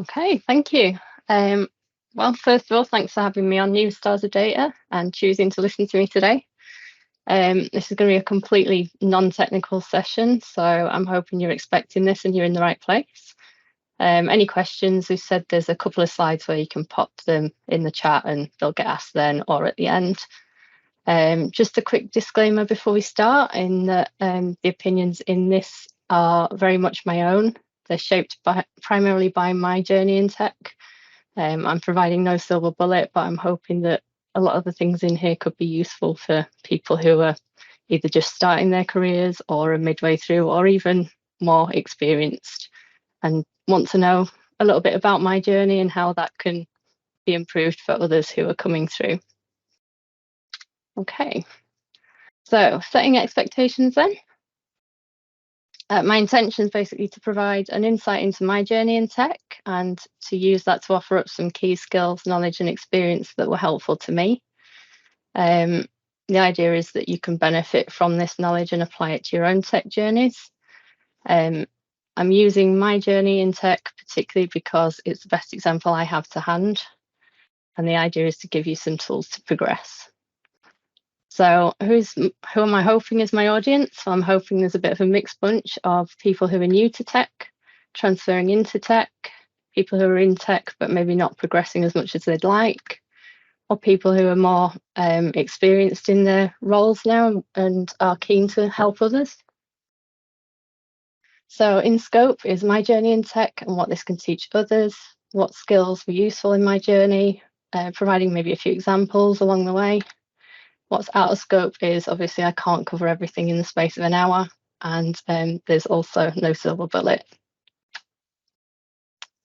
Okay, thank you. Um, well, first of all, thanks for having me on New Stars of Data and choosing to listen to me today. This is going to be a completely non-technical session, so I'm hoping you're expecting this and you're in the right place. Any questions? We said there's a couple of slides where you can pop them in the chat and they'll get asked then or at the end. Just a quick disclaimer before we start in that the opinions in this are very much my own. They're shaped primarily by my journey in tech. I'm providing no silver bullet, but I'm hoping that a lot of the things in here could be useful for people who are either just starting their careers or are midway through or even more experienced and want to know a little bit about my journey and how that can be improved for others who are coming through. Okay, so setting expectations then. My intention is basically to provide an insight into my journey in tech and to use that to offer up some key skills, knowledge and experience that were helpful to me. The idea is that you can benefit from this knowledge and apply it to your own tech journeys. I'm using my journey in tech particularly because it's the best example I have to hand. And the idea is to give you some tools to progress. So who am I hoping is my audience? Well, I'm hoping there's a bit of a mixed bunch of people who are new to tech, transferring into tech, people who are in tech but maybe not progressing as much as they'd like, or people who are more experienced in their roles now and are keen to help others. So in scope is my journey in tech and what this can teach others, what skills were useful in my journey, providing maybe a few examples along the way. What's out of scope is obviously I can't cover everything in the space of an hour, and there's also no silver bullet.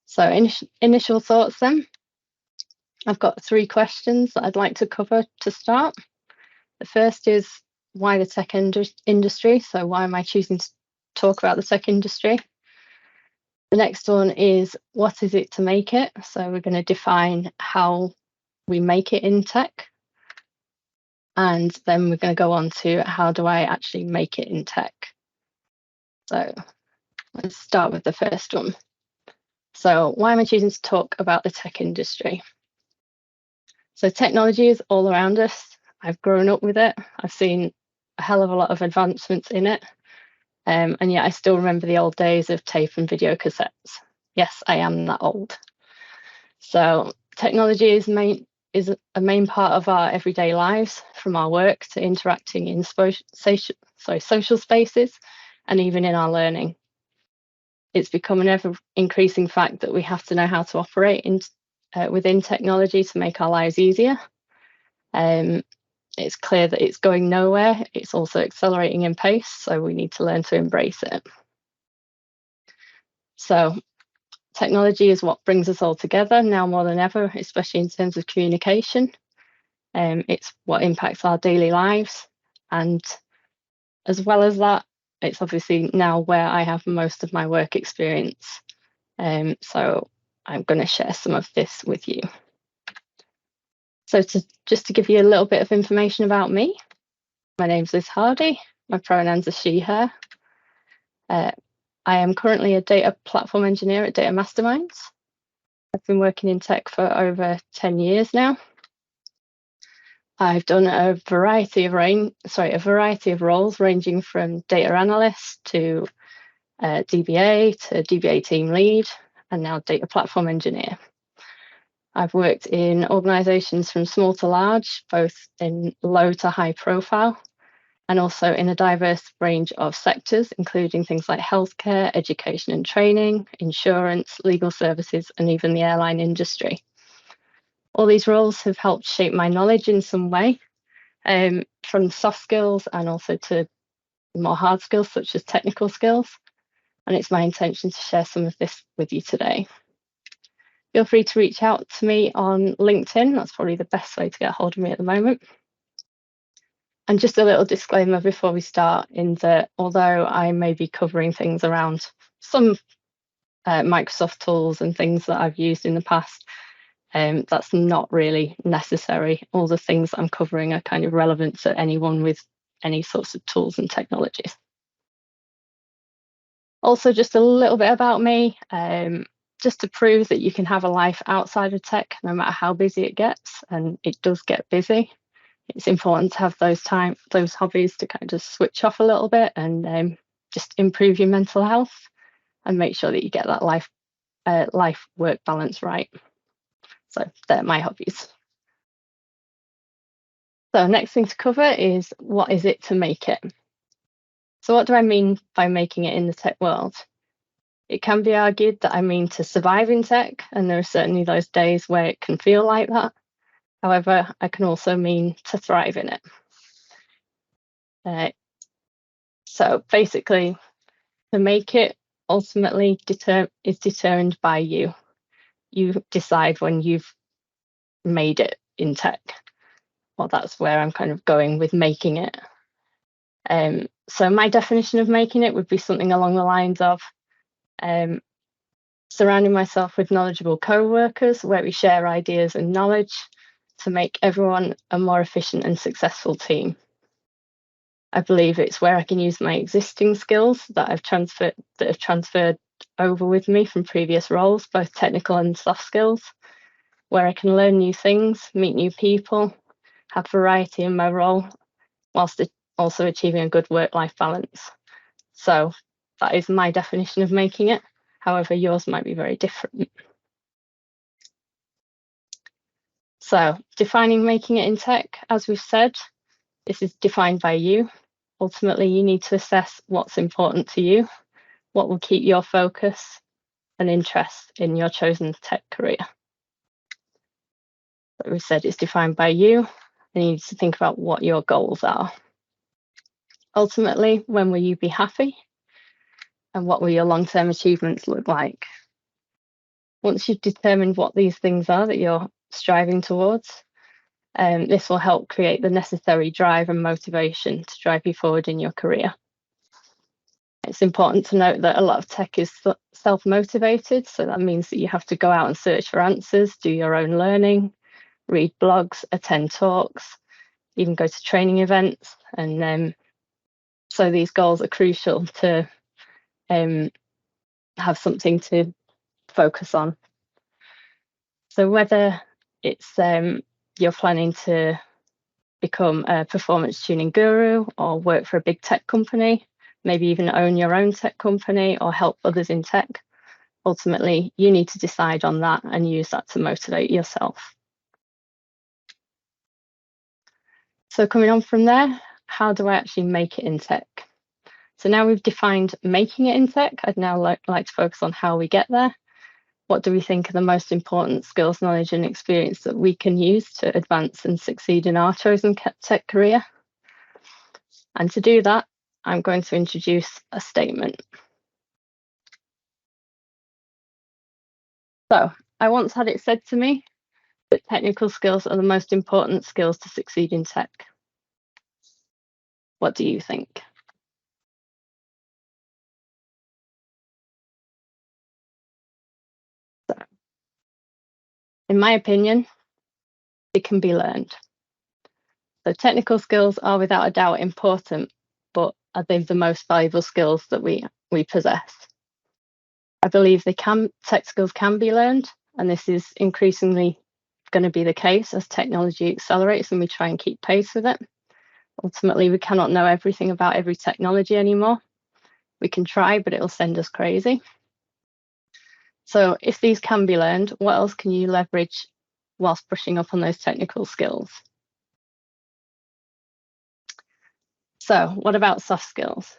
So initial thoughts then. I've got 3 questions that I'd like to cover to start. The first is why the tech industry? So why am I choosing to talk about the tech industry? The next one is what is it to make it? So we're going to define how we make it in tech. And then we're going to go on to how do I actually make it in tech? So let's start with the first one. So why am I choosing to talk about the tech industry? So technology is all around us. I've grown up with it. I've seen a hell of a lot of advancements in it. And yet I still remember the old days of tape and video cassettes. Yes, I am that old. So technology is a main part of our everyday lives, from our work to interacting in social spaces and even in our learning. It's become an ever increasing fact that we have to know how to operate within technology to make our lives easier. It's clear that it's going nowhere. It's also accelerating in pace, so we need to learn to embrace it. So technology is what brings us all together now more than ever, especially in terms of communication. It's what impacts our daily lives. And as well as that, it's obviously now where I have most of my work experience. So I'm going to share some of this with you. So just to give you a little bit of information about me, my name's Liz Hardy. My pronouns are she, her. I am currently a data platform engineer at Data Masterminds. I've been working in tech for over 10 years now. I've done a variety of roles ranging from data analyst to DBA to DBA team lead, and now data platform engineer. I've worked in organisations from small to large, both in low to high profile, and also in a diverse range of sectors, including things like healthcare, education and training, insurance, legal services, and even the airline industry. All these roles have helped shape my knowledge in some way, from soft skills and also to more hard skills, such as technical skills. And it's my intention to share some of this with you today. Feel free to reach out to me on LinkedIn. That's probably the best way to get hold of me at the moment. And just a little disclaimer before we start, in that although I may be covering things around some Microsoft tools and things that I've used in the past, that's not really necessary. All the things I'm covering are kind of relevant to anyone with any sorts of tools and technologies. Also, just a little bit about me. just to prove that you can have a life outside of tech, no matter how busy it gets, and it does get busy. It's important to have those hobbies to kind of switch off a little bit and just improve your mental health and make sure that you get that life-work balance right. So they're my hobbies. So next thing to cover is, what is it to make it? So what do I mean by making it in the tech world? It can be argued that I mean to survive in tech, and there are certainly those days where it can feel like that. However, I can also mean to thrive in it. So basically, to make it ultimately is determined by you. You decide when you've made it in tech. Well, that's where I'm kind of going with making it. So my definition of making it would be something along the lines of surrounding myself with knowledgeable co-workers where we share ideas and knowledge to make everyone a more efficient and successful team. I believe it's where I can use my existing skills that have transferred over with me from previous roles, both technical and soft skills, where I can learn new things, meet new people, have variety in my role, whilst also achieving a good work-life balance. So that is my definition of making it. However, yours might be very different. So defining making it in tech, as we've said, this is defined by you. Ultimately, you need to assess what's important to you, what will keep your focus and interest in your chosen tech career. Like we said, it's defined by you, and you need to think about what your goals are. Ultimately, when will you be happy? And what will your long-term achievements look like? Once you've determined what these things are that you're striving towards, this will help create the necessary drive and motivation to drive you forward in your career. It's important to note that a lot of tech is self-motivated, so that means that you have to go out and search for answers, do your own learning, read blogs, attend talks, even go to training events. And so these goals are crucial to have something to focus on. So whether it's you're planning to become a performance tuning guru or work for a big tech company, maybe even own your own tech company or help others in tech, ultimately you need to decide on that and use that to motivate yourself. So coming on from there, how do I actually make it in tech? So now we've defined making it in tech, I'd now like to focus on how we get there. What do we think are the most important skills, knowledge and experience that we can use to advance and succeed in our chosen tech career? And to do that, I'm going to introduce a statement. So I once had it said to me that technical skills are the most important skills to succeed in tech. What do you think? So, in my opinion, it can be learned. So technical skills are without a doubt important, but are they the most valuable skills that we possess? I believe tech skills can be learned, and this is increasingly going to be the case as technology accelerates and we try and keep pace with it. Ultimately, we cannot know everything about every technology anymore. We can try, but it'll send us crazy. So if these can be learned, what else can you leverage whilst brushing up on those technical skills? So what about soft skills?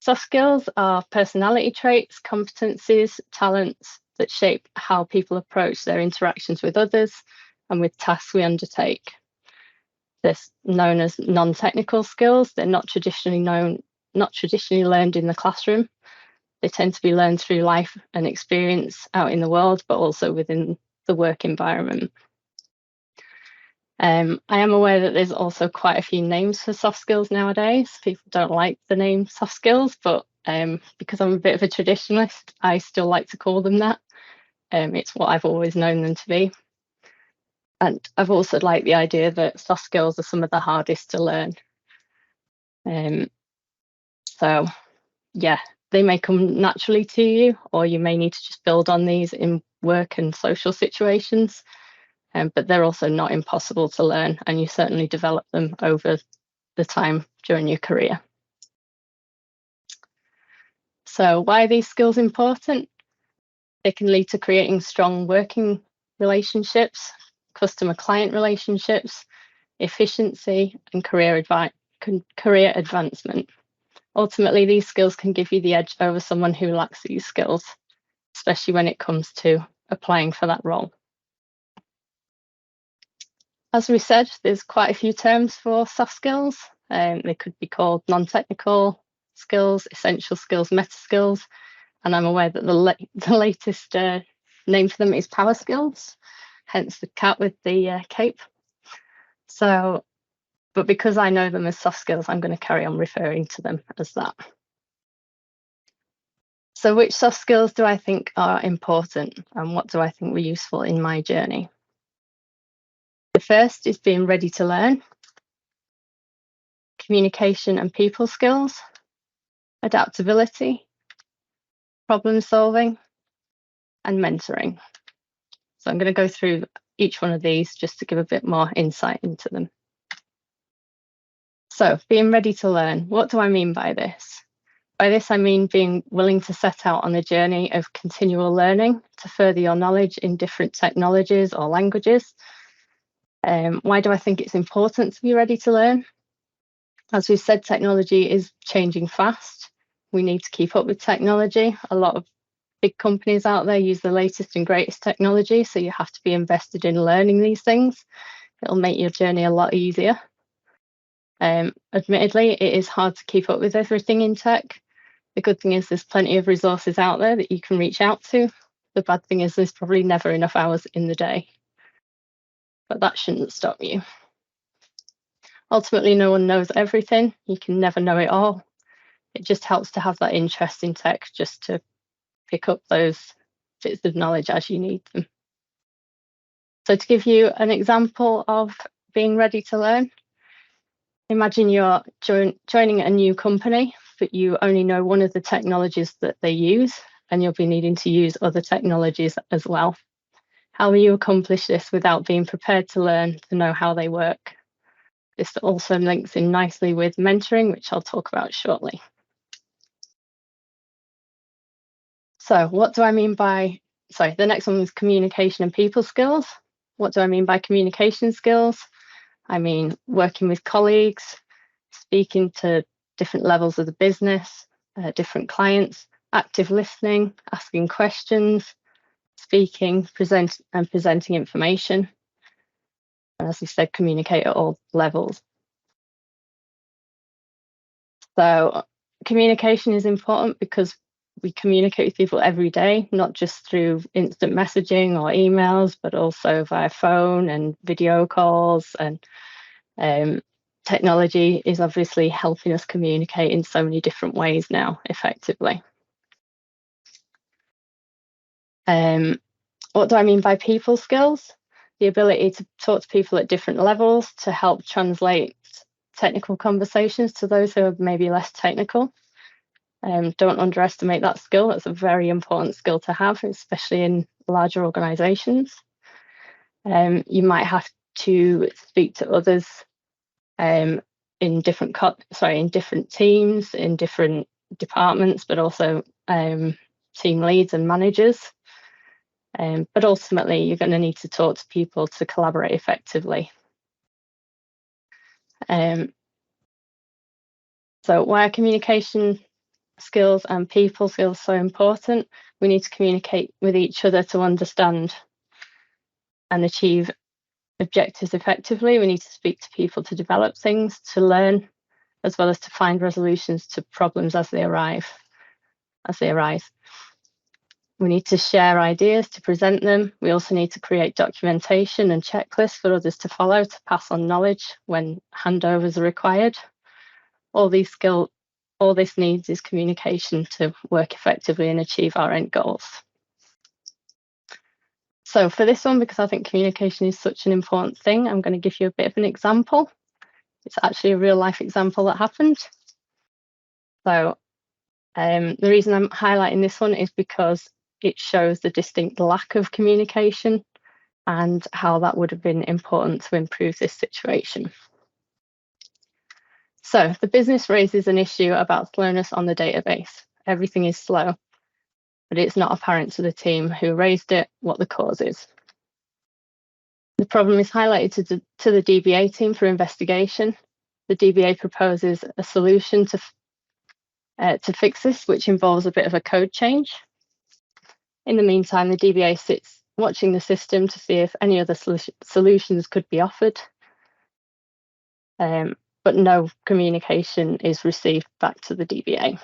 Soft skills are personality traits, competencies, talents that shape how people approach their interactions with others and with tasks we undertake. They're known as non-technical skills. They're not traditionally learned in the classroom. They tend to be learned through life and experience out in the world, but also within the work environment. I am aware that there's also quite a few names for soft skills nowadays. People don't like the name soft skills, but because I'm a bit of a traditionalist, I still like to call them that. It's what I've always known them to be. And I've also liked the idea that soft skills are some of the hardest to learn. So yeah, they may come naturally to you, or you may need to just build on these in work and social situations. But they're also not impossible to learn, and you certainly develop them over the time during your career. So why are these skills important? They can lead to creating strong working relationships, customer-client relationships, efficiency, and career advancement. Ultimately, these skills can give you the edge over someone who lacks these skills, especially when it comes to applying for that role. As we said, there's quite a few terms for soft skills. They could be called non-technical skills, essential skills, meta skills, and I'm aware that the latest name for them is power skills, hence the cat with the cape. So, but because I know them as soft skills, I'm going to carry on referring to them as that. So which soft skills do I think are important, and what do I think were useful in my journey? The first is being ready to learn, communication and people skills, adaptability, problem solving, and mentoring. So I'm going to go through each one of these just to give a bit more insight into them. So being ready to learn, what do I mean by this? By this, I mean being willing to set out on a journey of continual learning to further your knowledge in different technologies or languages. Why do I think it's important to be ready to learn? As we've said, technology is changing fast. We need to keep up with technology. A lot of big companies out there use the latest and greatest technology, so you have to be invested in learning these things. It'll make your journey a lot easier. Admittedly, it is hard to keep up with everything in tech. The good thing is there's plenty of resources out there that you can reach out to. The bad thing is there's probably never enough hours in the day, but that shouldn't stop you. Ultimately, no one knows everything. You can never know it all. It just helps to have that interest in tech, just to pick up those bits of knowledge as you need them. So to give you an example of being ready to learn, imagine you're joining a new company, but you only know one of the technologies that they use, and you'll be needing to use other technologies as well. How will you accomplish this without being prepared to learn to know how they work? This also links in nicely with mentoring, which I'll talk about shortly. So what do I mean by, the next one was communication and people skills. What do I mean by communication skills? I mean working with colleagues, speaking to different levels of the business, different clients, active listening, asking questions, speaking, presenting information. And as we said, communicate at all levels. So communication is important because we communicate with people every day, not just through instant messaging or emails, but also via phone and video calls. And technology is obviously helping us communicate in so many different ways now effectively. What do I mean by people skills? The ability to talk to people at different levels to help translate technical conversations to those who are maybe less technical. Don't underestimate that skill. That's a very important skill to have, especially in larger organizations. You might have to speak to others in different teams, in different departments, but also team leads and managers. But ultimately, you're going to need to talk to people to collaborate effectively. So why are communication skills and people skills so important? We need to communicate with each other to understand and achieve objectives effectively. We need to speak to people to develop things, to learn, as well as to find resolutions to problems as they arise. We need to share ideas to present them. We also need to create documentation and checklists for others to follow to pass on knowledge when handovers are required. All this needs is communication to work effectively and achieve our end goals. So for this one, because I think communication is such an important thing, I'm going to give you a bit of an example. It's actually a real life example that happened. So The reason I'm highlighting this one is because it shows the distinct lack of communication and how that would have been important to improve this situation. So the business raises an issue about slowness on the database. Everything is slow, but it's not apparent to the team who raised it what the cause is. The problem is highlighted to the DBA team for investigation. The DBA proposes a solution to fix this, which involves a bit of a code change. In the meantime, the DBA sits watching the system to see if any other solutions could be offered, but no communication is received back to the DBA.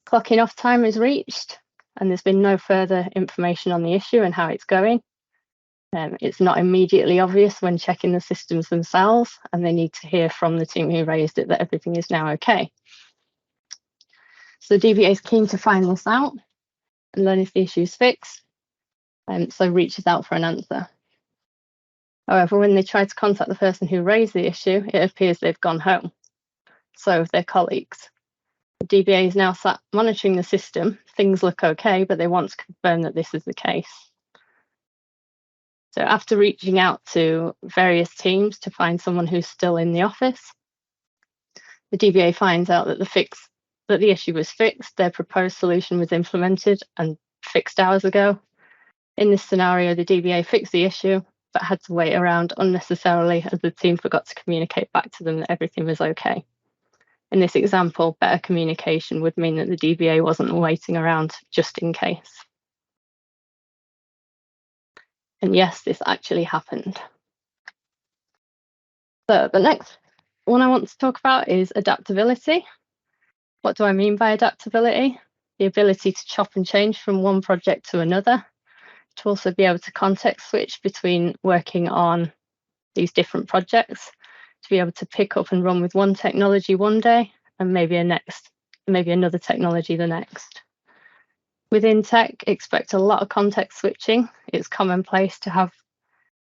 Clocking off time is reached, and there's been no further information on the issue and how it's going. It's not immediately obvious when checking the systems themselves, and they need to hear from the team who raised it that everything is now okay. So the DBA is keen to find this out and learn if the issue is fixed, and so reaches out for an answer. However, when they try to contact the person who raised the issue, it appears they've gone home. So have their colleagues. The DBA is now sat monitoring the system. Things look okay, but they want to confirm that this is the case. So after reaching out to various teams to find someone who's still in the office, the DBA finds out that the issue was fixed, their proposed solution was implemented and fixed hours ago. In this scenario, the DBA fixed the issue, but had to wait around unnecessarily as the team forgot to communicate back to them that everything was okay. In this example, better communication would mean that the DBA wasn't waiting around just in case. And yes, this actually happened. So the next one I want to talk about is adaptability. What do I mean by adaptability? The ability to chop and change from one project to another, to also be able to context switch between working on these different projects, to be able to pick up and run with one technology one day and maybe another technology the next. Within tech, expect a lot of context switching. It's commonplace to have,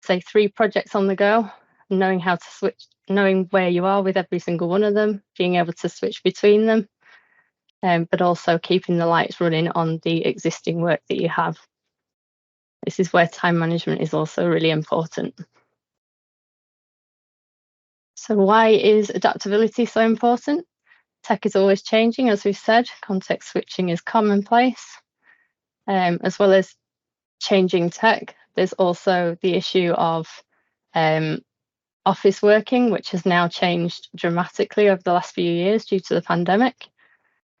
say, 3 projects on the go, knowing how to switch, knowing where you are with every single one of them, being able to switch between them, but also keeping the lights running on the existing work that you have. This is where time management is also really important. So why is adaptability so important? Tech is always changing, as we've said. Context switching is commonplace. As well as changing tech, there's also the issue of office working, which has now changed dramatically over the last few years due to the pandemic,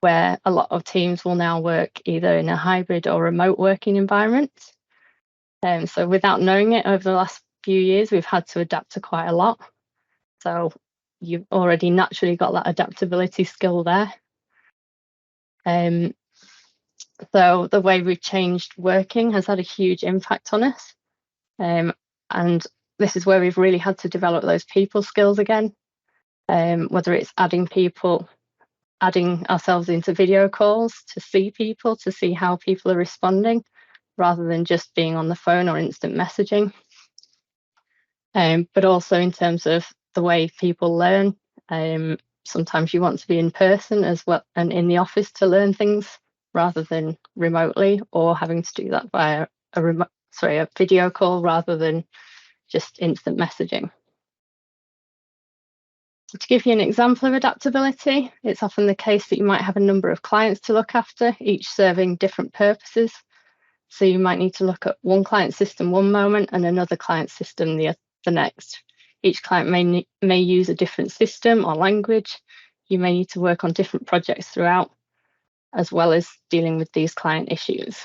where a lot of teams will now work either in a hybrid or remote working environment. So without knowing it, over the last few years, we've had to adapt to quite a lot. So you've already naturally got that adaptability skill there. So the way we've changed working has had a huge impact on us. And this is where we've really had to develop those people skills again, whether it's adding ourselves into video calls to see people, to see how people are responding, rather than just being on the phone or instant messaging. But also in terms of the way people learn, sometimes you want to be in person as well and in the office to learn things rather than remotely, or having to do that via a video call rather than just instant messaging. So to give you an example of adaptability, it's often the case that you might have a number of clients to look after, each serving different purposes. So you might need to look at one client system one moment and another client system the next. Each client may use a different system or language. You may need to work on different projects throughout, as well as dealing with these client issues.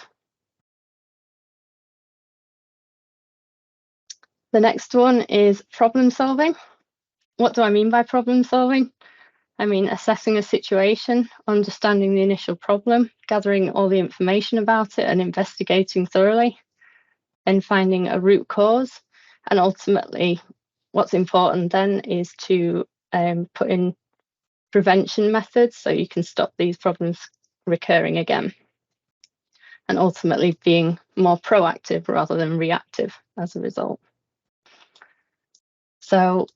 The next one is problem solving. What do I mean by problem solving? I mean assessing a situation, understanding the initial problem, gathering all the information about it and investigating thoroughly, and finding a root cause. And ultimately, what's important then is to put in prevention methods so you can stop these problems recurring again. And ultimately being more proactive rather than reactive as a result. So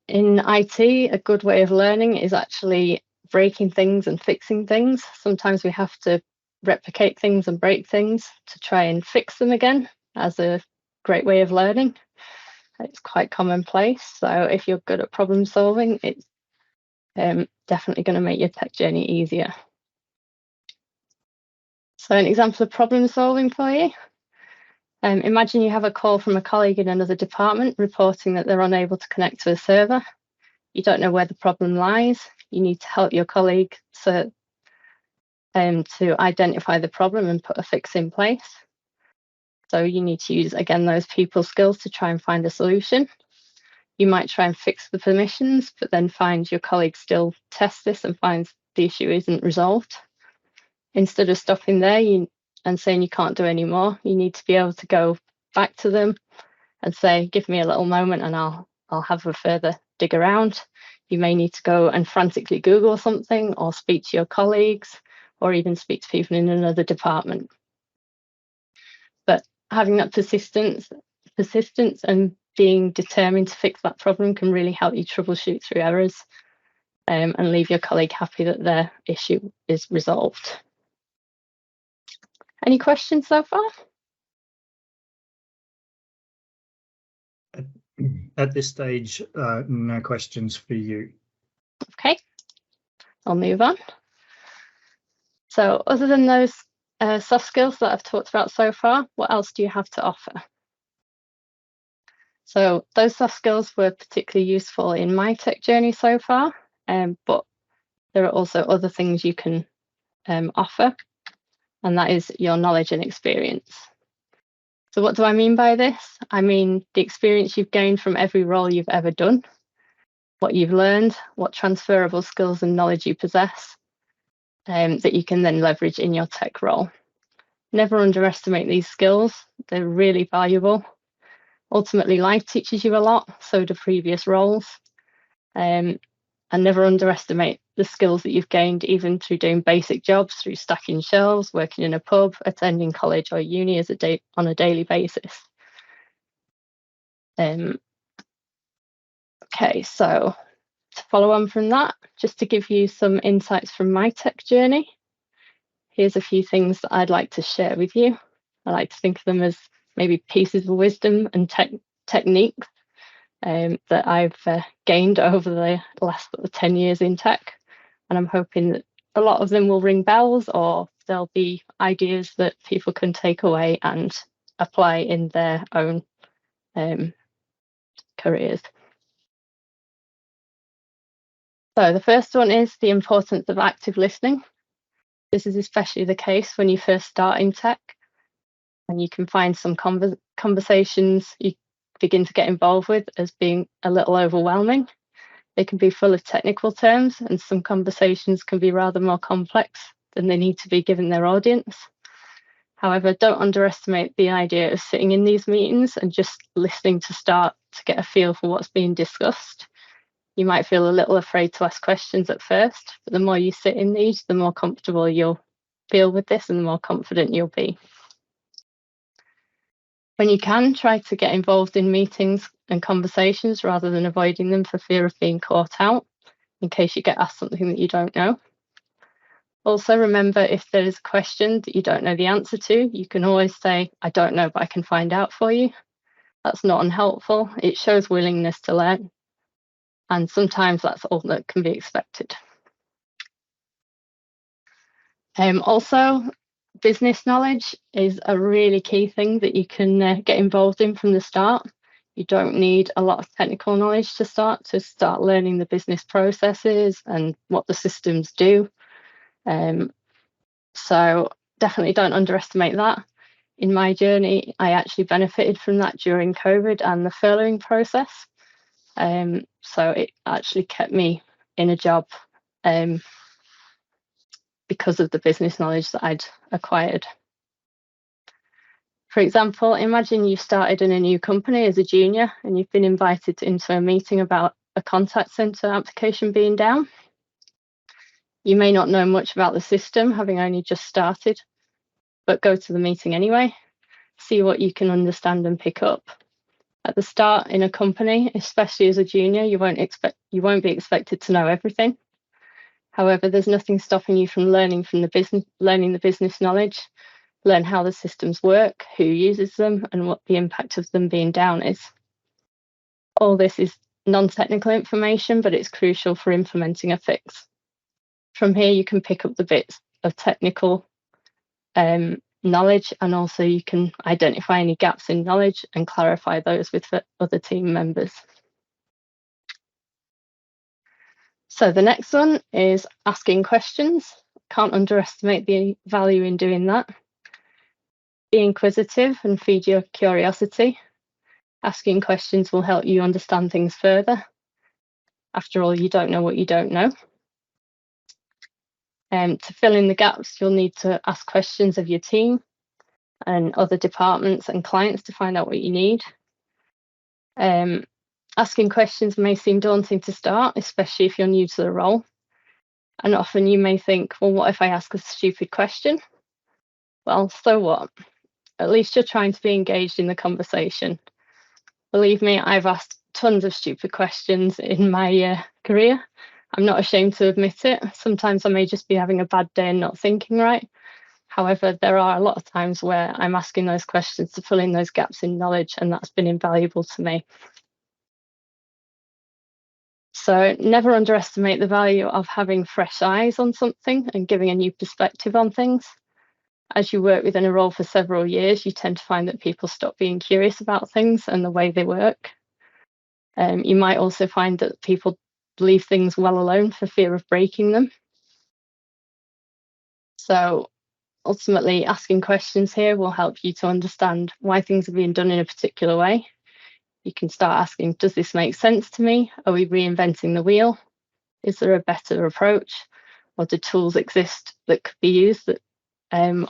in IT, a good way of learning is actually breaking things and fixing things. Sometimes we have to replicate things and break things to try and fix them again as a great way of learning. It's quite commonplace. So if you're good at problem solving, it's definitely going to make your tech journey easier. So an example of problem solving for you. Imagine you have a call from a colleague in another department reporting that they're unable to connect to a server. You don't know where the problem lies. You need to help your colleague to identify the problem and put a fix in place. So you need to use, again, those people skills to try and find a solution. You might try and fix the permissions, but then find your colleague still tests this and finds the issue isn't resolved. Instead of stopping there and saying you can't do any more, you need to be able to go back to them and say, give me a little moment and I'll have a further dig around. You may need to go and frantically Google something or speak to your colleagues or even speak to people in another department. But having that persistence and being determined to fix that problem can really help you troubleshoot through errors and leave your colleague happy that their issue is resolved. Any questions so far? At this stage, no questions for you. Okay, I'll move on. So other than those soft skills that I've talked about so far, what else do you have to offer? So those soft skills were particularly useful in my tech journey so far, but there are also other things you can offer, and that is your knowledge and experience. So what do I mean by this? I mean the experience you've gained from every role you've ever done, what you've learned, what transferable skills and knowledge you possess that you can then leverage in your tech role. Never underestimate these skills. They're really valuable. Ultimately, life teaches you a lot, so do previous roles. And never underestimate the skills that you've gained even through doing basic jobs, through stacking shelves, working in a pub, attending college or uni on a daily basis. Okay, so to follow on from that, just to give you some insights from my tech journey, here's a few things that I'd like to share with you. I like to think of them as maybe pieces of wisdom and techniques that I've gained over the last 10 years in tech. And I'm hoping that a lot of them will ring bells, or there'll be ideas that people can take away and apply in their own careers. So the first one is the importance of active listening. This is especially the case when you first start in tech, and you can find some conversations you begin to get involved with as being a little overwhelming. They can be full of technical terms, and some conversations can be rather more complex than they need to be given their audience. However, don't underestimate the idea of sitting in these meetings and just listening to start to get a feel for what's being discussed. You might feel a little afraid to ask questions at first, but the more you sit in these, the more comfortable you'll feel with this and the more confident you'll be. When you can, try to get involved in meetings and conversations rather than avoiding them for fear of being caught out, in case you get asked something that you don't know. Also, remember, if there is a question that you don't know the answer to, you can always say, I don't know, but I can find out for you. That's not unhelpful. It shows willingness to learn. And sometimes that's all that can be expected. Also, business knowledge is a really key thing that you can get involved in from the start. You don't need a lot of technical knowledge to start learning the business processes and what the systems do. So definitely don't underestimate that. In my journey, I actually benefited from that during COVID and the furloughing process. So it actually kept me in a job because of the business knowledge that I'd acquired. For example, imagine you started in a new company as a junior and you've been invited into a meeting about a contact center application being down. You may not know much about the system, having only just started, but go to the meeting anyway. See what you can understand and pick up. At the start in a company, especially as a junior, you won't be expected to know everything. However, there's nothing stopping you from learning the business knowledge, learn how the systems work, who uses them, and what the impact of them being down is. All this is non-technical information, but it's crucial for implementing a fix. From here, you can pick up the bits of technical knowledge, and also you can identify any gaps in knowledge and clarify those with the other team members. So the next one is asking questions. Can't underestimate the value in doing that. Be inquisitive and feed your curiosity. Asking questions will help you understand things further. After all, you don't know what you don't know. To fill in the gaps, you'll need to ask questions of your team and other departments and clients to find out what you need. Asking questions may seem daunting to start, especially if you're new to the role. And often you may think, well, what if I ask a stupid question? Well, so what? At least you're trying to be engaged in the conversation. Believe me, I've asked tons of stupid questions in my career. I'm not ashamed to admit it. Sometimes I may just be having a bad day and not thinking right. However, there are a lot of times where I'm asking those questions to fill in those gaps in knowledge, and that's been invaluable to me. So never underestimate the value of having fresh eyes on something and giving a new perspective on things. As you work within a role for several years, you tend to find that people stop being curious about things and the way they work. You might also find that people leave things well alone for fear of breaking them. So ultimately, asking questions here will help you to understand why things are being done in a particular way. You can start asking, does this make sense to me? Are we reinventing the wheel? Is there a better approach? Or do tools exist that could be used that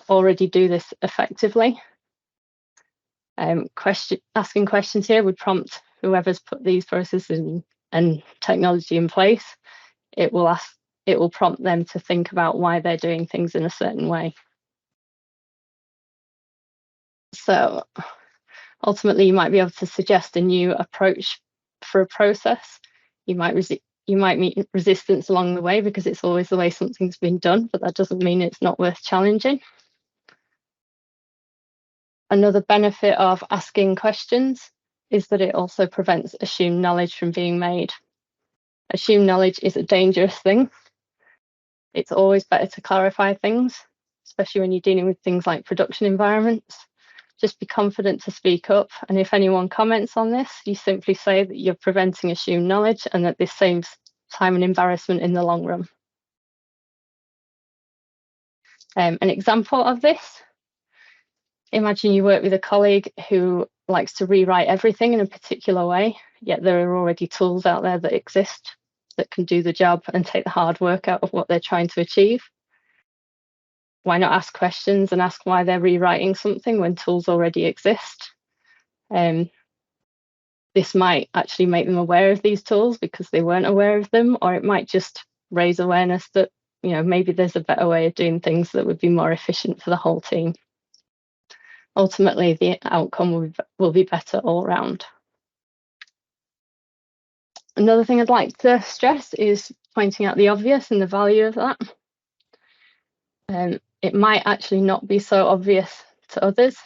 already do this effectively? Asking questions here would prompt whoever's put these processes and technology in place. It will prompt them to think about why they're doing things in a certain way. So ultimately, you might be able to suggest a new approach for a process. You might meet resistance along the way because it's always the way something's been done, but that doesn't mean it's not worth challenging. Another benefit of asking questions is that it also prevents assumed knowledge from being made. Assumed knowledge is a dangerous thing. It's always better to clarify things, especially when you're dealing with things like production environments. Just be confident to speak up, and if anyone comments on this, you simply say that you're preventing assumed knowledge and that this saves time and embarrassment in the long run. An example of this, imagine you work with a colleague who likes to rewrite everything in a particular way, yet there are already tools out there that exist that can do the job and take the hard work out of what they're trying to achieve. Why not ask questions and ask why they're rewriting something when tools already exist? This might actually make them aware of these tools because they weren't aware of them, or it might just raise awareness that, you know, maybe there's a better way of doing things that would be more efficient for the whole team. Ultimately, the outcome will be better all round. Another thing I'd like to stress is pointing out the obvious and the value of that. It might actually not be so obvious to others.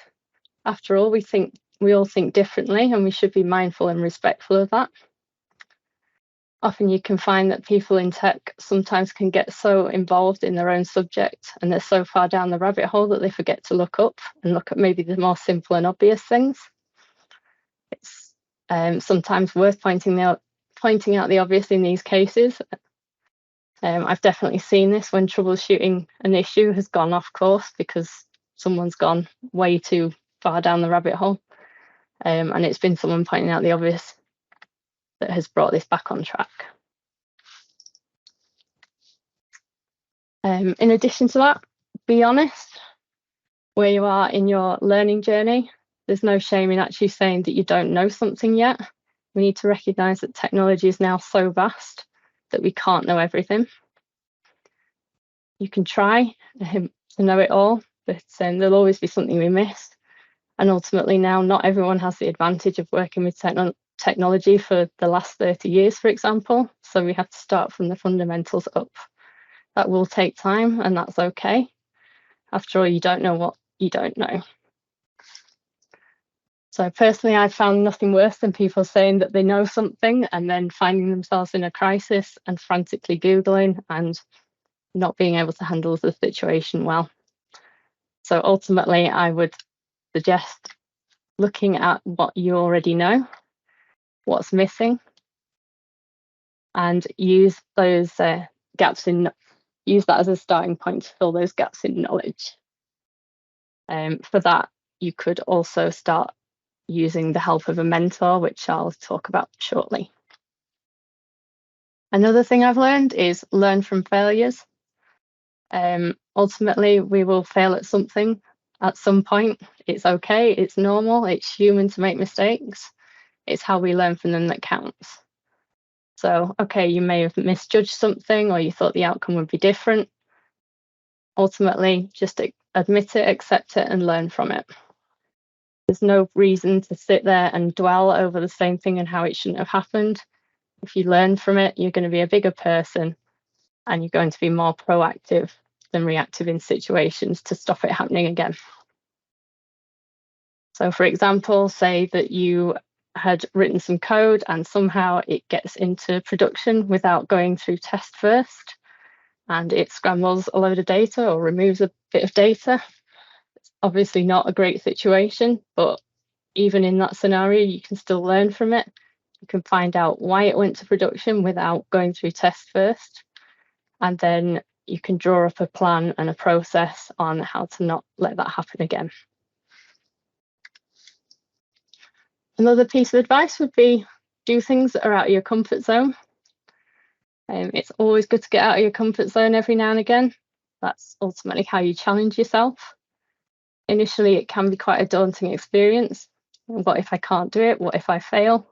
After all, we all think differently, and we should be mindful and respectful of that. Often you can find that people in tech sometimes can get so involved in their own subject and they're so far down the rabbit hole that they forget to look up and look at maybe the more simple and obvious things. It's sometimes worth pointing out the obvious in these cases. I've definitely seen this when troubleshooting an issue has gone off course because someone's gone way too far down the rabbit hole. And it's been someone pointing out the obvious that has brought this back on track. In addition to that, be honest where you are in your learning journey. There's no shame in actually saying that you don't know something yet. We need to recognise that technology is now so vast that we can't know everything. You can try to know it all, but there'll always be something we miss. And ultimately now, not everyone has the advantage of working with technology for the last 30 years, for example. So we have to start from the fundamentals up. That will take time, and that's okay. After all, you don't know what you don't know. So personally, I've found nothing worse than people saying that they know something and then finding themselves in a crisis and frantically Googling and not being able to handle the situation well. So ultimately, I would suggest looking at what you already know, what's missing, and use those use that as a starting point to fill those gaps in knowledge. For that, you could also start using the help of a mentor, which I'll talk about shortly. Another thing I've learned is learn from failures. Ultimately, we will fail at something at some point. It's okay, it's normal, it's human to make mistakes. It's how we learn from them that counts. So, okay, you may have misjudged something or you thought the outcome would be different. Ultimately, just admit it, accept it, and learn from it. There's no reason to sit there and dwell over the same thing and how it shouldn't have happened. If you learn from it, you're going to be a bigger person and you're going to be more proactive than reactive in situations to stop it happening again. So, for example, say that you had written some code and somehow it gets into production without going through test first, and it scrambles a load of data or removes a bit of data. It's obviously not a great situation, but even in that scenario, you can still learn from it. You can find out why it went to production without going through test first, and then you can draw up a plan and a process on how to not let that happen again. Another piece of advice would be do things that are out of your comfort zone. It's always good to get out of your comfort zone every now and again. That's ultimately how you challenge yourself. Initially, it can be quite a daunting experience. What if I can't do it? What if I fail?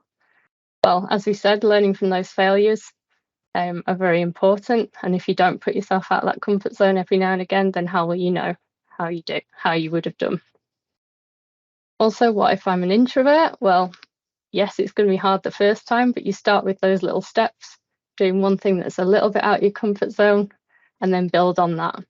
Well, as we said, learning from those failures are very important. And if you don't put yourself out of that comfort zone every now and again, then how will you know how you would have done? Also, what if I'm an introvert? Well, yes, it's going to be hard the first time, but you start with those little steps, doing one thing that's a little bit out of your comfort zone, and then build on that.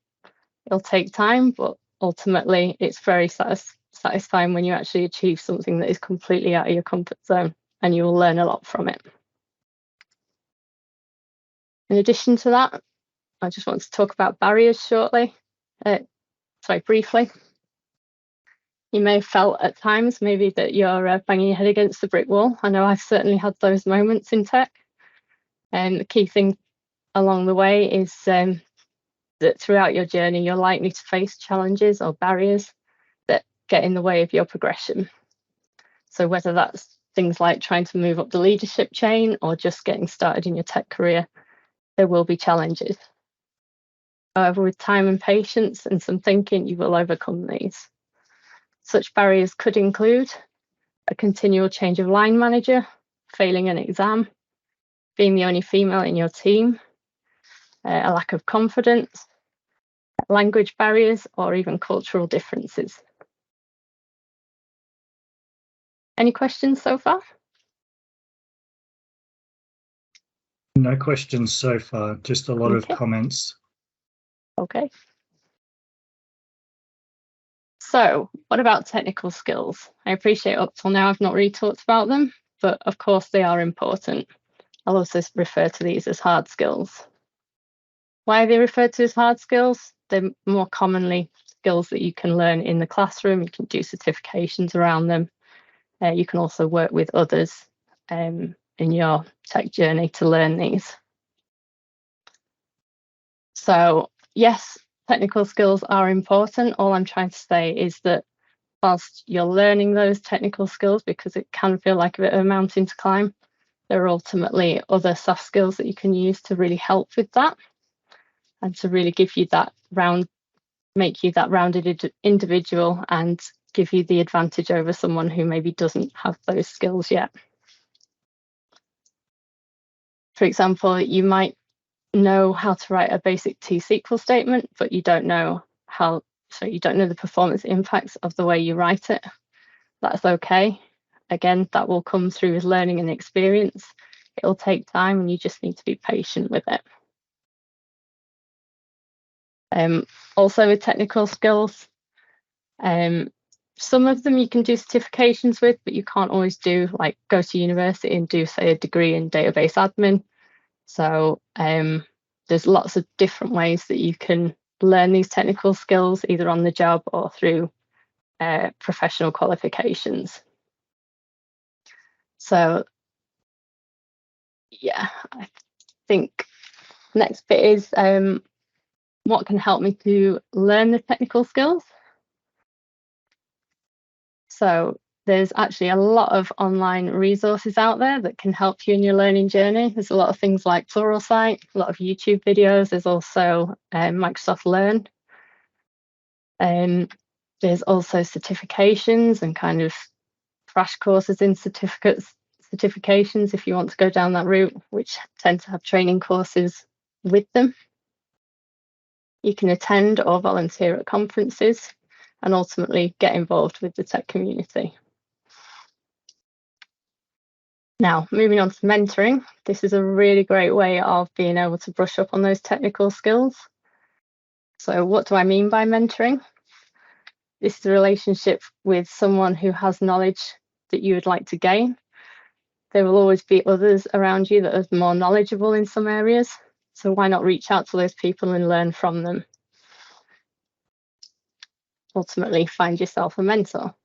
It'll take time, but ultimately it's very satisfying when you actually achieve something that is completely out of your comfort zone, and you will learn a lot from it. In addition to that, I just want to talk about barriers briefly. You may have felt at times maybe that you're banging your head against the brick wall. I know I've certainly had those moments in tech. And the key thing along the way is that throughout your journey, you're likely to face challenges or barriers that get in the way of your progression. So whether that's things like trying to move up the leadership chain or just getting started in your tech career, there will be challenges. However, with time and patience and some thinking, you will overcome these. Such barriers could include a continual change of line manager, failing an exam, being the only female in your team, a lack of confidence, language barriers, or even cultural differences. Any questions so far? No questions so far, just a lot of comments. Okay. So what about technical skills? I appreciate up till now I've not really talked about them, but of course they are important. I'll also refer to these as hard skills. Why are they referred to as hard skills? They're more commonly skills that you can learn in the classroom. You can do certifications around them. You can also work with others in your tech journey to learn these. So yes, technical skills are important. All I'm trying to say is that whilst you're learning those technical skills, because it can feel like a bit of a mountain to climb, there are ultimately other soft skills that you can use to really help with that and to really give you that make you that rounded individual and give you the advantage over someone who maybe doesn't have those skills yet. For example, you might know how to write a basic T-SQL statement, but you don't know the performance impacts of the way you write it. That's okay. Again, that will come through with learning and experience. It'll take time and you just need to be patient with it. Also with technical skills, some of them you can do certifications with, but you can't always do, like, go to university and do, say, a degree in database admin. So there's lots of different ways that you can learn these technical skills, either on the job or through professional qualifications. So yeah, I think next bit is what can help me to learn the technical skills. So there's actually a lot of online resources out there that can help you in your learning journey. There's a lot of things like Pluralsight, a lot of YouTube videos. There's also Microsoft Learn. There's also certifications and kind of crash courses in certifications if you want to go down that route, which tend to have training courses with them. You can attend or volunteer at conferences and ultimately get involved with the tech community. Now, moving on to mentoring, this is a really great way of being able to brush up on those technical skills. So what do I mean by mentoring? This is a relationship with someone who has knowledge that you would like to gain. There will always be others around you that are more knowledgeable in some areas. So why not reach out to those people and learn from them? Ultimately, find yourself a mentor.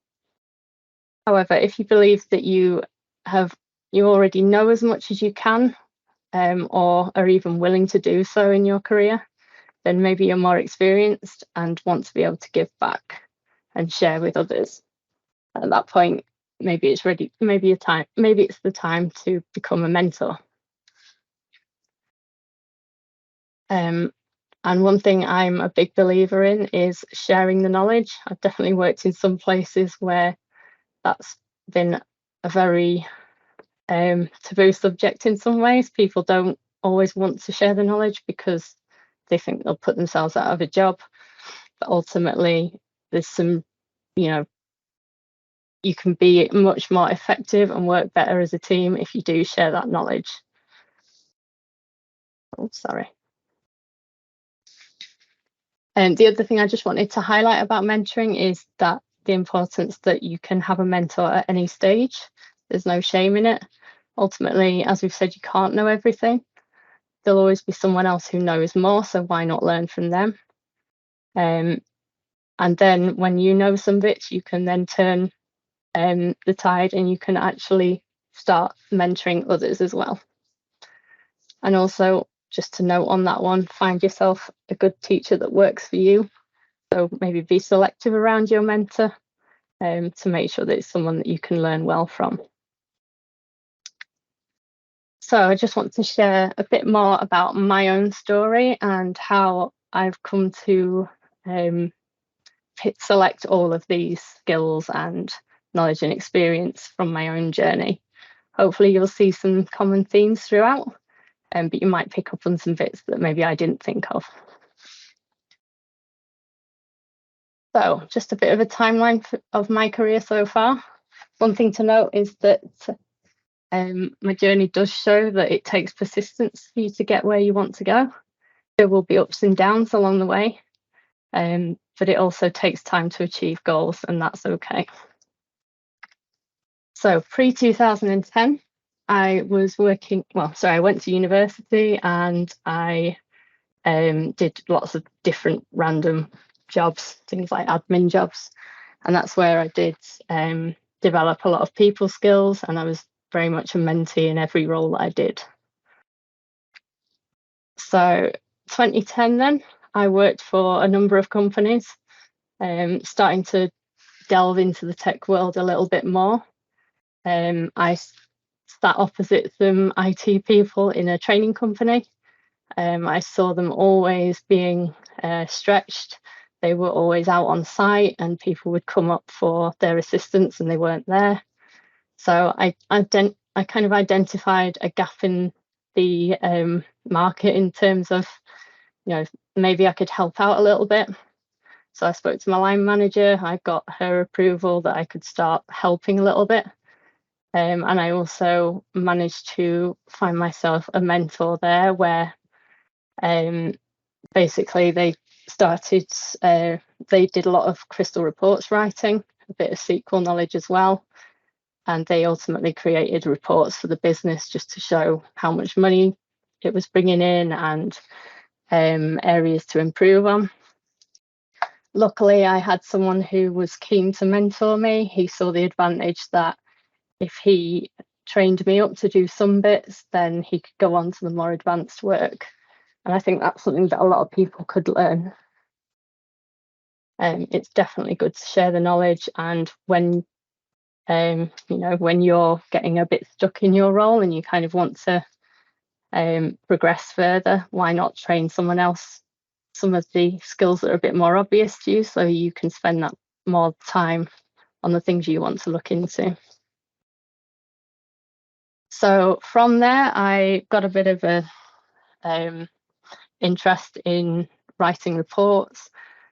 However, if you believe that you already know as much as you can, or are even willing to do so in your career, then maybe you're more experienced and want to be able to give back and share with others. At that point, maybe it's ready, maybe it's the time to become a mentor. And one thing I'm a big believer in is sharing the knowledge. I've definitely worked in some places where that's been a very taboo subject in some ways. People don't always want to share the knowledge because they think they'll put themselves out of a job. But ultimately, there's some, you can be much more effective and work better as a team if you do share that knowledge. Oh, sorry. And the other thing I just wanted to highlight about mentoring is that the importance that you can have a mentor at any stage. There's no shame in it. Ultimately, as we've said, you can't know everything. There'll always be someone else who knows more, so why not learn from them? And then when you know some bits, you can then turn the tide and you can actually start mentoring others as well. And also, just to note on that one, find yourself a good teacher that works for you. So maybe be selective around your mentor to make sure that it's someone that you can learn well from. So I just want to share a bit more about my own story and how I've come to select all of these skills and knowledge and experience from my own journey. Hopefully you'll see some common themes throughout, but you might pick up on some bits that maybe I didn't think of. So just a bit of a timeline of my career so far. One thing to note is that my journey does show that it takes persistence for you to get where you want to go. There will be ups and downs along the way, but it also takes time to achieve goals, and that's okay. So pre-2010, I went to university and I did lots of different random jobs, things like admin jobs. And that's where I did develop a lot of people skills, and I was very much a mentee in every role that I did. So 2010 then, I worked for a number of companies, starting to delve into the tech world a little bit more. I sat opposite some IT people in a training company. I saw them always being stretched. They were always out on site and people would come up for their assistance and they weren't there. So I kind of identified a gap in the market in terms of, maybe I could help out a little bit. So I spoke to my line manager. I got her approval that I could start helping a little bit. And I also managed to find myself a mentor there where basically they started, they did a lot of crystal reports writing, a bit of SQL knowledge as well. And they ultimately created reports for the business just to show how much money it was bringing in and areas to improve on. Luckily, I had someone who was keen to mentor me. He saw the advantage that if he trained me up to do some bits, then he could go on to the more advanced work. And I think that's something that a lot of people could learn. It's definitely good to share the knowledge, and when when you're getting a bit stuck in your role and you kind of want to progress further, why not train someone else some of the skills that are a bit more obvious to you, so you can spend that more time on the things you want to look into. So from there, I got a bit of a interest in writing reports.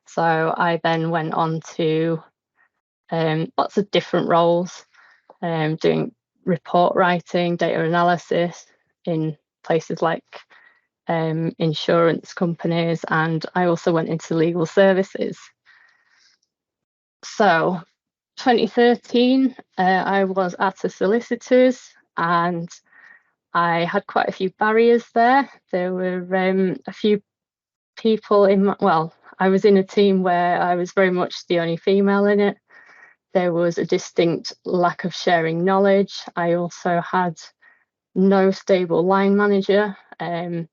So I then went on to lots of different roles, doing report writing, data analysis in places like insurance companies, and I also went into legal services. So 2013, I was at a solicitor's, and I had quite a few barriers there. There were a few people I was in a team where I was very much the only female in it. There was a distinct lack of sharing knowledge. I also had no stable line manager. I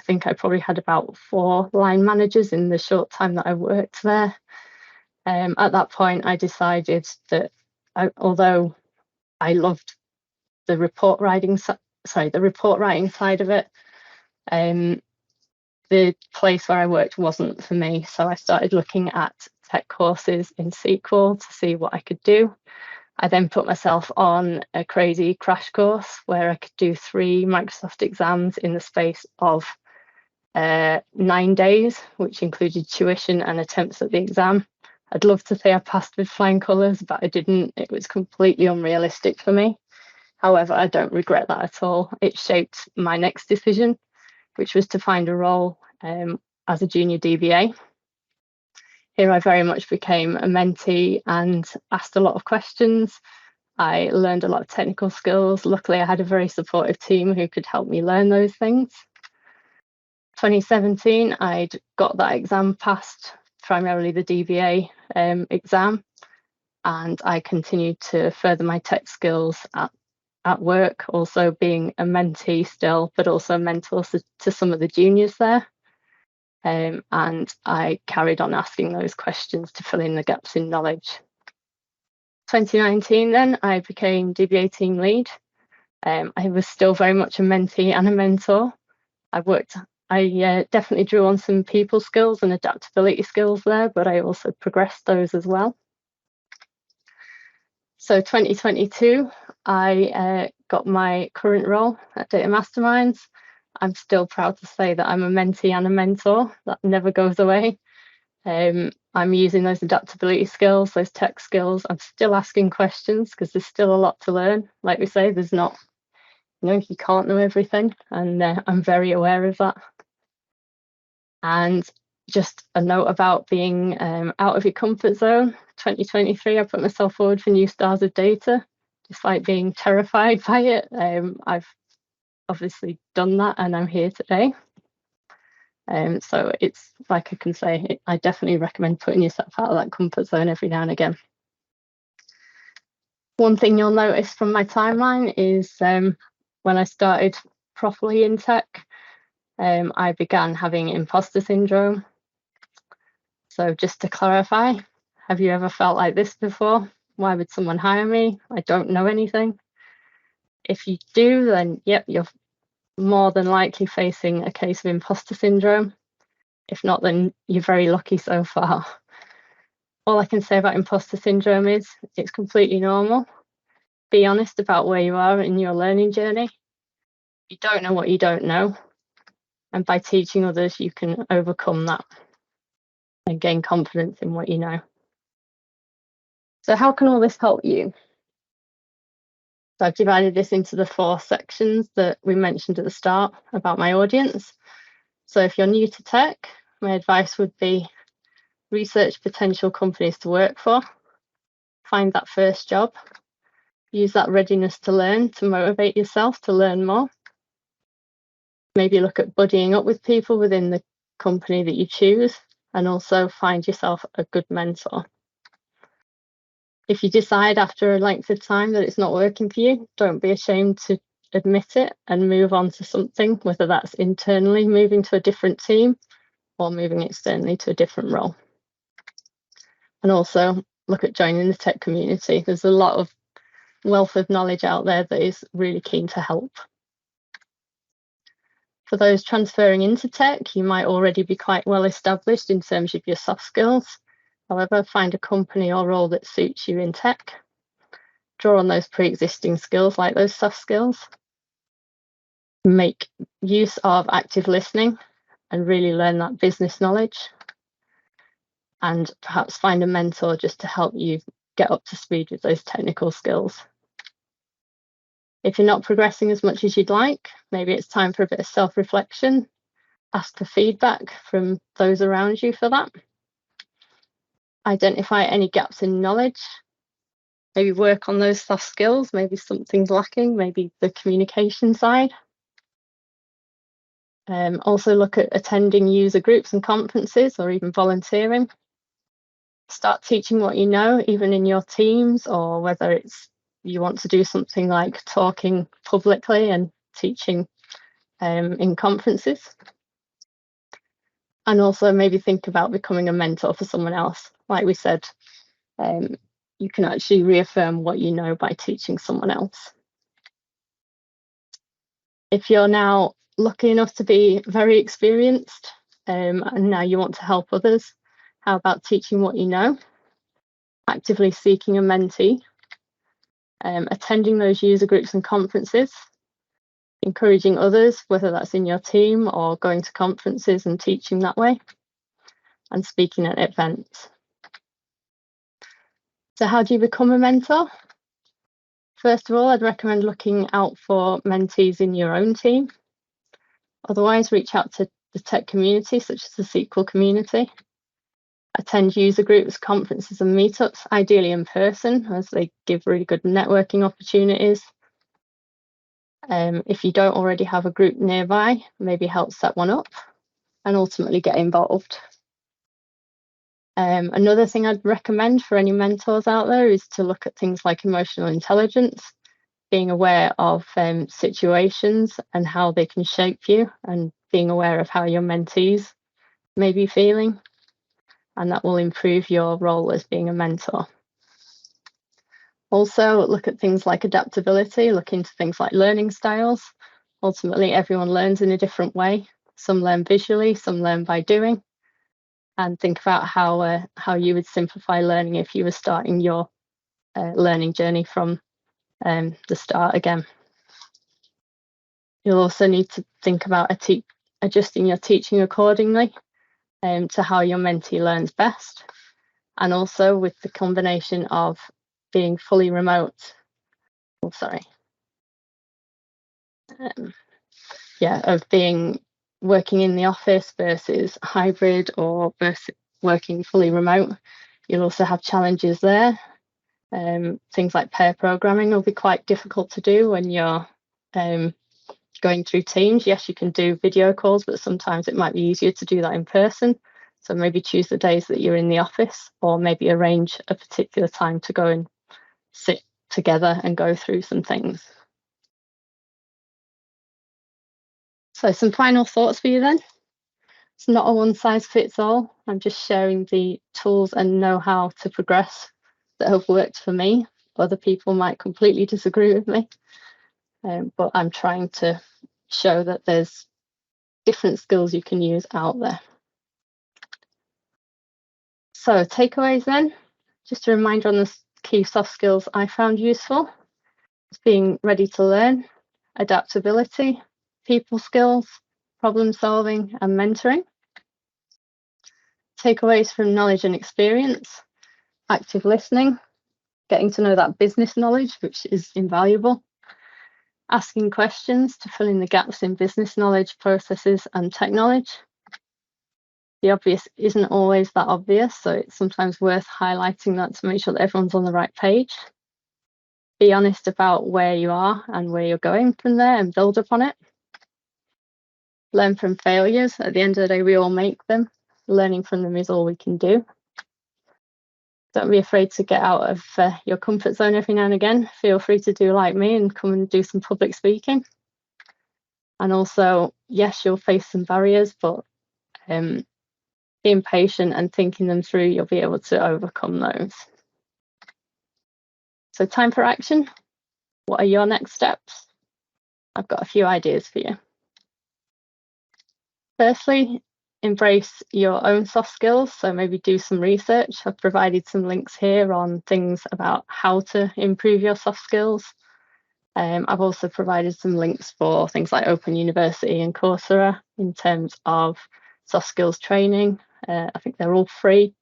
think I probably had about 4 line managers in the short time that I worked there. At that point, I decided that although I loved the report writing side of it, the place where I worked wasn't for me. So I started looking at tech courses in SQL to see what I could do. I then put myself on a crazy crash course where I could do 3 Microsoft exams in the space of 9 days, which included tuition and attempts at the exam. I'd love to say I passed with flying colours, but I didn't. It was completely unrealistic for me. However, I don't regret that at all. It shaped my next decision, which was to find a role as a junior DBA. Here I very much became a mentee and asked a lot of questions. I learned a lot of technical skills. Luckily, I had a very supportive team who could help me learn those things. 2017, I'd got that exam passed, primarily the DBA exam, and I continued to further my tech skills at work, also being a mentee still, but also a mentor to some of the juniors there. And I carried on asking those questions to fill in the gaps in knowledge. 2019 then, I became DBA team lead. I was still very much a mentee and a mentor. I definitely drew on some people skills and adaptability skills there, but I also progressed those as well. So 2022, I got my current role at Data Masterminds. I'm still proud to say that I'm a mentee and a mentor. That never goes away. I'm using those adaptability skills, those tech skills. I'm still asking questions because there's still a lot to learn. Like we say, there's not, you can't know everything, and I'm very aware of that. And just a note about being out of your comfort zone. 2023, I put myself forward for new stars of data, despite being terrified by it. I've obviously done that, and I'm here today. So it's like I can say, I definitely recommend putting yourself out of that comfort zone every now and again. One thing you'll notice from my timeline is when I started properly in tech, I began having imposter syndrome. So just to clarify, have you ever felt like this before? Why would someone hire me? I don't know anything. If you do, then yep, you're more than likely facing a case of imposter syndrome. If not, then you're very lucky so far. All I can say about imposter syndrome is it's completely normal. Be honest about where you are in your learning journey. You don't know what you don't know. And by teaching others, you can overcome that and gain confidence in what you know. So how can all this help you? So I've divided this into the 4 sections that we mentioned at the start about my audience. So if you're new to tech, my advice would be research potential companies to work for, find that first job, use that readiness to learn to motivate yourself to learn more. Maybe look at buddying up with people within the company that you choose, and also find yourself a good mentor. If you decide after a length of time that it's not working for you, don't be ashamed to admit it and move on to something, whether that's internally moving to a different team or moving externally to a different role. And also look at joining the tech community. There's a lot of wealth of knowledge out there that is really keen to help. For those transferring into tech, you might already be quite well established in terms of your soft skills. However, find a company or role that suits you in tech. Draw on those pre-existing skills like those soft skills. Make use of active listening and really learn that business knowledge. And perhaps find a mentor just to help you get up to speed with those technical skills. If you're not progressing as much as you'd like, maybe it's time for a bit of self-reflection. Ask for feedback from those around you for that. Identify any gaps in knowledge. Maybe work on those soft skills. Maybe something's lacking, maybe the communication side. Also look at attending user groups and conferences or even volunteering. Start teaching what you know, even in your teams, or whether it's you want to do something like talking publicly and teaching in conferences. And also maybe think about becoming a mentor for someone else. Like we said, you can actually reaffirm what you know by teaching someone else. If you're now lucky enough to be very experienced and now you want to help others, how about teaching what you know? Actively seeking a mentee, attending those user groups and conferences, encouraging others, whether that's in your team or going to conferences and teaching that way, and speaking at events. So how do you become a mentor? First of all, I'd recommend looking out for mentees in your own team. Otherwise, reach out to the tech community, such as the SQL community. Attend user groups, conferences and meetups, ideally in person, as they give really good networking opportunities. If you don't already have a group nearby, maybe help set one up and ultimately get involved. Another thing I'd recommend for any mentors out there is to look at things like emotional intelligence, being aware of situations and how they can shape you, and being aware of how your mentees may be feeling. And that will improve your role as being a mentor. Also, look at things like adaptability, look into things like learning styles. Ultimately, everyone learns in a different way. Some learn visually, some learn by doing. And think about how you would simplify learning if you were starting your learning journey from the start again. You'll also need to think about adjusting your teaching accordingly to how your mentee learns best. And also with the combination of being fully remote, of being working in the office versus hybrid or versus working fully remote, you'll also have challenges there. Things like pair programming will be quite difficult to do when you're going through Teams. Yes, you can do video calls, but sometimes it might be easier to do that in person. So maybe choose the days that you're in the office, or maybe arrange a particular time to go and sit together and go through some things. So some final thoughts for you then. It's not a one size fits all. I'm just sharing the tools and know-how to progress that have worked for me. Other people might completely disagree with me, but I'm trying to show that there's different skills you can use out there. So takeaways then, just a reminder on the key soft skills I found useful. It's being ready to learn, adaptability, people skills, problem solving and mentoring. Takeaways from knowledge and experience: active listening, getting to know that business knowledge, which is invaluable, asking questions to fill in the gaps in business knowledge, processes and tech knowledge, the obvious isn't always that obvious, so it's sometimes worth highlighting that to make sure that everyone's on the right page. Be honest about where you are and where you're going from there and build upon it. Learn from failures. At the end of the day, we all make them. Learning from them is all we can do. Don't be afraid to get out of your comfort zone every now and again. Feel free to do like me and come and do some public speaking. And also, yes, you'll face some barriers, but being patient and thinking them through, you'll be able to overcome those. So time for action. What are your next steps? I've got a few ideas for you. Firstly, embrace your own soft skills. So maybe do some research. I've provided some links here on things about how to improve your soft skills. I've also provided some links for things like Open University and Coursera in terms of soft skills training. I think they're all free.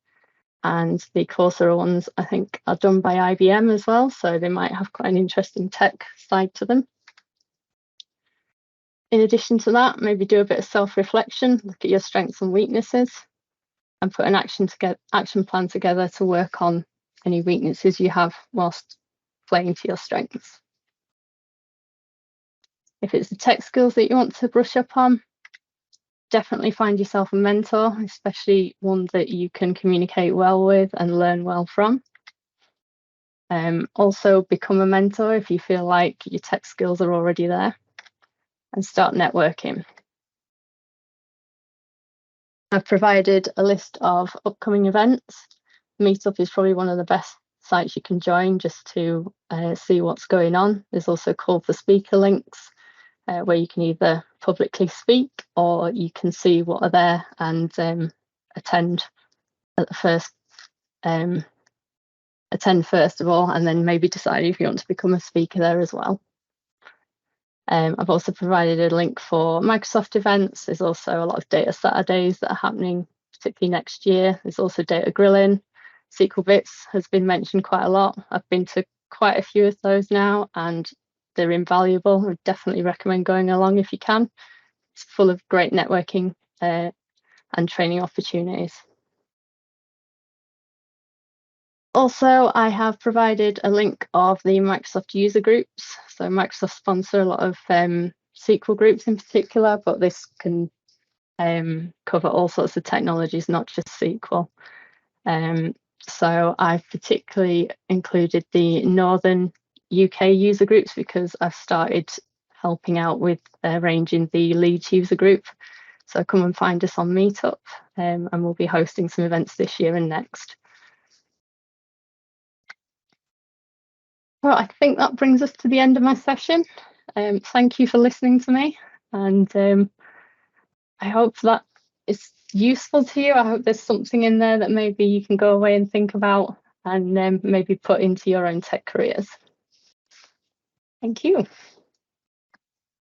And the Coursera ones, I think, are done by IBM as well. So they might have quite an interesting tech side to them. In addition to that, maybe do a bit of self-reflection, look at your strengths and weaknesses, and put an action plan together to work on any weaknesses you have whilst playing to your strengths. If it's the tech skills that you want to brush up on, definitely find yourself a mentor, especially one that you can communicate well with and learn well from. Also become a mentor if you feel like your tech skills are already there, and start networking. I've provided a list of upcoming events. Meetup is probably one of the best sites you can join just to see what's going on. There's also call for speaker links where you can either publicly speak or you can see what are there and attend at the first. Attend first of all, and then maybe decide if you want to become a speaker there as well. I've also provided a link for Microsoft events. There's also a lot of data Saturdays that are happening, particularly next year. There's also DataGrillen. SQL Bits has been mentioned quite a lot. I've been to quite a few of those now, and they're invaluable. I definitely recommend going along if you can. It's full of great networking and training opportunities. Also, I have provided a link of the Microsoft user groups. So Microsoft sponsor a lot of SQL groups in particular, but this can cover all sorts of technologies, not just SQL. So I've particularly included the Northern UK user groups because I've started helping out with arranging the Leeds user group. So come and find us on Meetup, and we'll be hosting some events this year and next. Well, I think that brings us to the end of my session. Thank you for listening to me, and I hope that is useful to you. I hope there's something in there that maybe you can go away and think about and maybe put into your own tech careers. Thank you.